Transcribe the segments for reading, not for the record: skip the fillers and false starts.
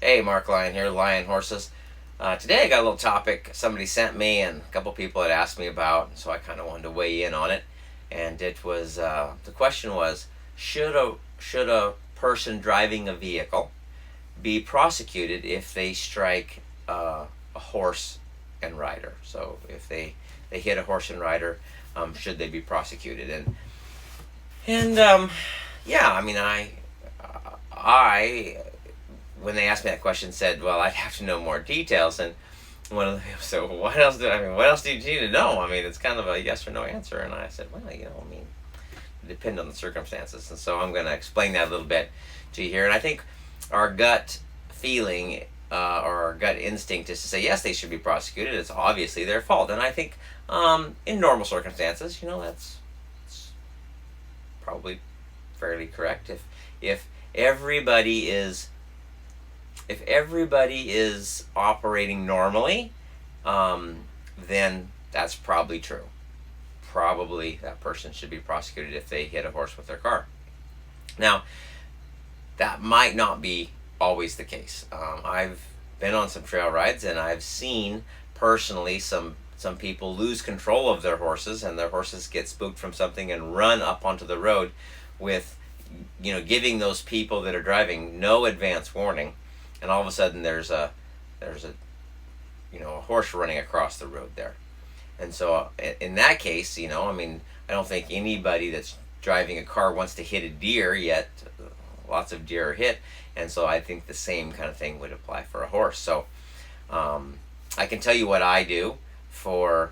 Hey, Mark Lyon here, Lion Horses. Today I got a little topic somebody sent me and a couple people had asked me about, so I kind of wanted to weigh in on it. And it was the question was, should a person driving a vehicle be prosecuted if they strike a horse and rider? So if they hit a horse and rider, should they be prosecuted? And yeah, I mean I when they asked me that question, said, "Well, I'd have to know more details." And one of them said, "Well, what else do you need to know? I mean, it's kind of a yes or no answer." And I said, "Well, I mean, it depends on the circumstances." And so I'm going to explain that a little bit to you here. And I think our gut feeling or our gut instinct is to say, yes, they should be prosecuted. It's obviously their fault. And I think in normal circumstances, that's probably fairly correct. If everybody is if everybody is operating normally, then that's probably true. Probably that person should be prosecuted if they hit a horse with their car. Now, that might not be always the case. I've been on some trail rides and I've seen personally some people lose control of their horses, and their horses get spooked from something and run up onto the road with giving those people that are driving no advance warning, and all of a sudden there's a horse running across the road there. And so in that case, I mean, I don't think anybody that's driving a car wants to hit a deer, yet lots of deer are hit. And so I think the same kind of thing would apply for a horse. So I can tell you what I do for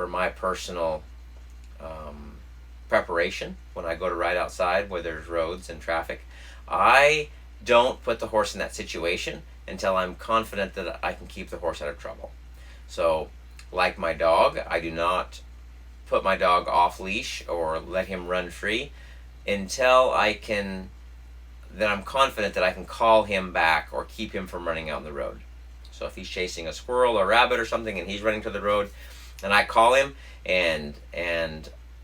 my personal preparation when I go to ride outside where there's roads and traffic. I don't put the horse in that situation until I'm confident that I can keep the horse out of trouble. So, like my dog, I do not put my dog off leash or let him run free until I'm confident that I can call him back or keep him from running out on the road. So if he's chasing a squirrel or rabbit or something and he's running to the road and I call him and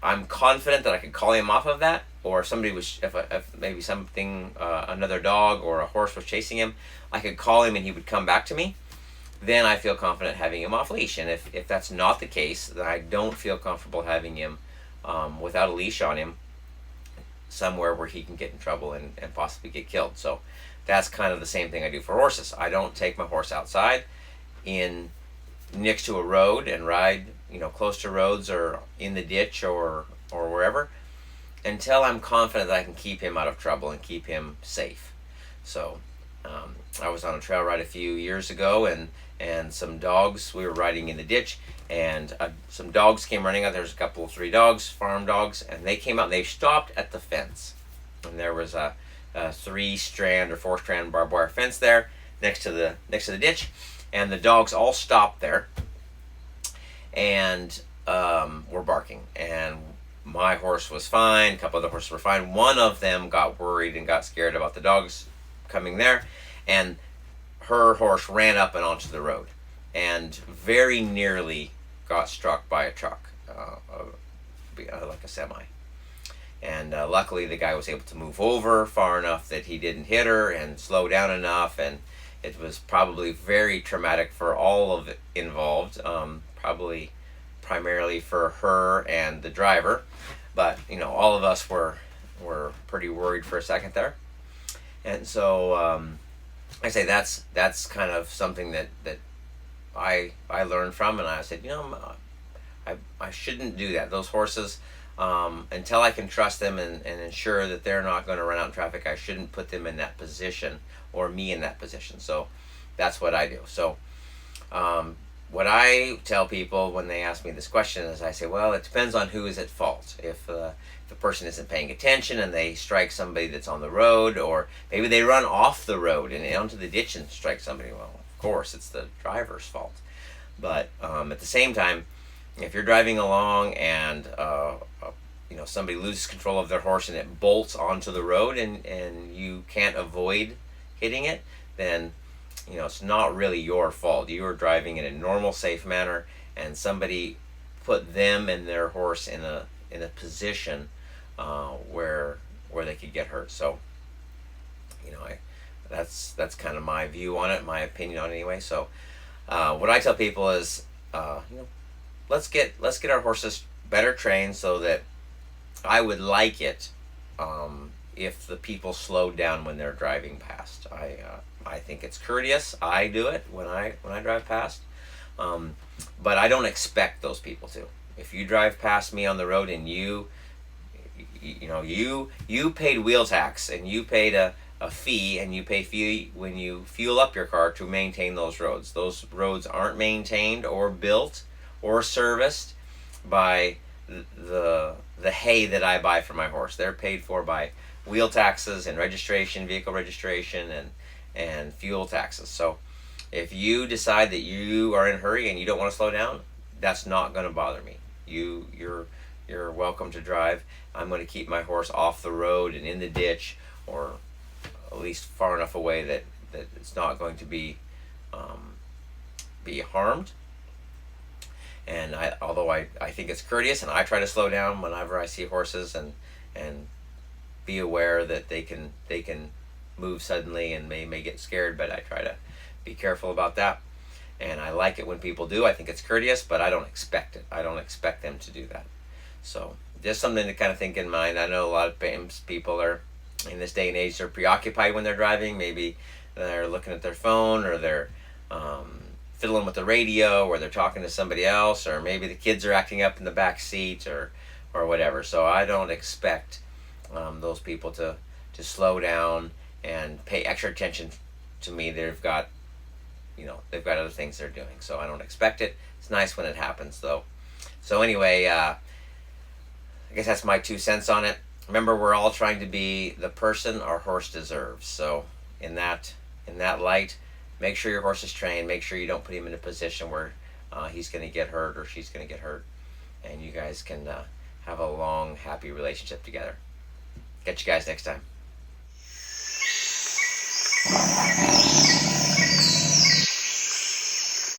I'm confident that I could call him off of that, or if maybe something, another dog or a horse was chasing him, I could call him and he would come back to me, then I feel confident having him off leash. And if that's not the case, then I don't feel comfortable having him without a leash on him somewhere where he can get in trouble and possibly get killed. So that's kind of the same thing I do for horses. I don't take my horse outside next to a road and ride close to roads or in the ditch or wherever until I'm confident that I can keep him out of trouble and keep him safe. So I was on a trail ride a few years ago and some dogs, we were riding in the ditch, and some dogs came running out. There's a three dogs, farm dogs, and they came out and they stopped at the fence. And there was a 3-strand or 4-strand barbed wire fence there next to the ditch, and the dogs all stopped there and were barking. And my horse was fine, a couple other horses were fine. One of them got worried and got scared about the dogs coming there, and her horse ran up and onto the road and very nearly got struck by a truck, like a semi. And luckily the guy was able to move over far enough that he didn't hit her and slow down enough, and it was probably very traumatic for all of it involved, probably primarily for her and the driver, but all of us were pretty worried for a second there. And so I say that's kind of something that I learned from, and I said, I shouldn't do that. Those horses, until I can trust them and ensure that they're not going to run out in traffic, I shouldn't put them in that position or me in that position. So that's what I do. So what I tell people when they ask me this question is I say, well, it depends on who is at fault. If the person isn't paying attention and they strike somebody that's on the road, or maybe they run off the road and onto the ditch and strike somebody, well, of course, it's the driver's fault. But at the same time, if you're driving along and somebody loses control of their horse and it bolts onto the road and you can't avoid hitting it, then it's not really your fault. You were driving in a normal, safe manner, and somebody put them and their horse in a position where where they could get hurt. So, that's kind of my view on it, my opinion on it anyway. So, what I tell people is, let's get our horses better trained so that I would like it if the people slowed down when they're driving past. I think it's courteous. I do it when I drive past, but I don't expect those people to. If you drive past me on the road and you paid wheel tax and you paid a fee, and you pay fee when you fuel up your car to maintain those roads. Those roads aren't maintained or built or serviced by the hay that I buy for my horse. They're paid for by wheel taxes and registration, vehicle registration, and fuel taxes. So if you decide that you are in a hurry and you don't want to slow down, that's not going to bother me. You're welcome to drive. I'm going to keep my horse off the road and in the ditch, or at least far enough away that it's not going to be harmed. And although I think it's courteous, and I try to slow down whenever I see horses, and be aware that they can move suddenly and may get scared, but I try to be careful about that. And I like it when people do. I think it's courteous, but I don't expect it. I don't expect them to do that. So just something to kind of think in mind. I know a lot of people are, in this day and age, they're preoccupied when they're driving. Maybe they're looking at their phone, or they're fiddling with the radio, or they're talking to somebody else, or maybe the kids are acting up in the back seat, or whatever. So I don't expect those people to slow down and pay extra attention to me. They've got other things they're doing, so I don't expect it. It's nice when it happens, though. So anyway, I guess that's my 2 cents on it. Remember, we're all trying to be the person our horse deserves. So in that light, make sure your horse is trained. Make sure you don't put him in a position where he's going to get hurt or she's going to get hurt, and you guys can have a long, happy relationship together. Catch you guys next time.